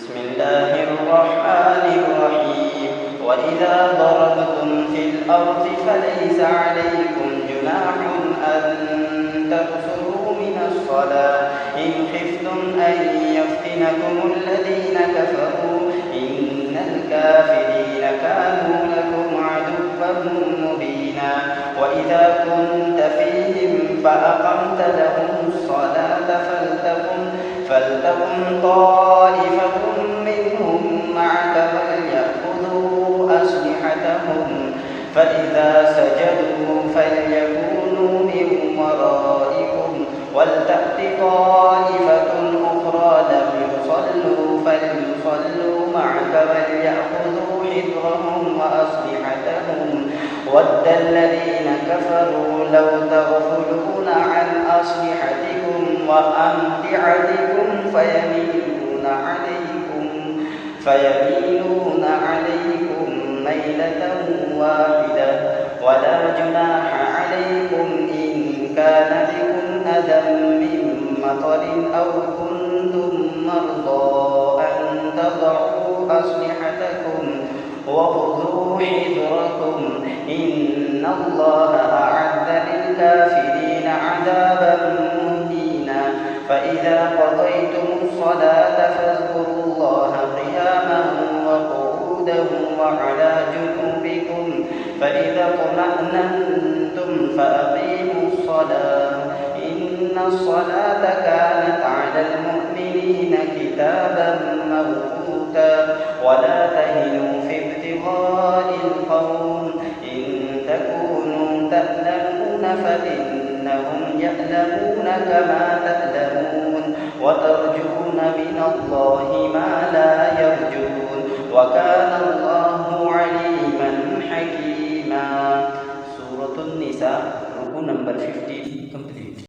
بسم الله الرحمن الرحيم وإذا ضربتم في الأرض فليس عليكم جناح أن تقصروا من الصلاة إن خفتم أن يفتنكم الذين كفروا إن الكافرين كانوا لكم عدوا مبينا وإذا كنت فيهم فأقمت لهم الصلاة فلتقم طائفة منهم معك وليأخذوا أسلحتهم فإذا سجدوا فليكونوا من ورائكم ولتأت طائفة أخرى لم يصلوا فليصلوا معك وليأخذوا حذرهم وأسلحتهم ود الذين كفروا لو تغفلون عن أسلحتكم وأمتعتكم فيميلون عليكم ميلة واحدة ولا جناح عليكم إن كان بكم أذى من مطر أو كنتم مرضى أن تضعوا أسلحتكم وخذوا حذركم إن الله أعد للكافرين عذابا مهينا فإذا قضيتم الصلاة فاذكروا الله قياما وقعودا وعلى جنوبكم فإذا اطمأننتم فأقيموا الصلاة إن الصلاة كانت على المؤمنين كتابا موقوتا ولا تهنوا في ابتغاء القوم إن تكونوا تألمون فإنهم يألمون كما تألمون وترجون من الله ما لا يرجون وكان الله عليما حكيما. Surah An-Nisa, rukun number 15 complete.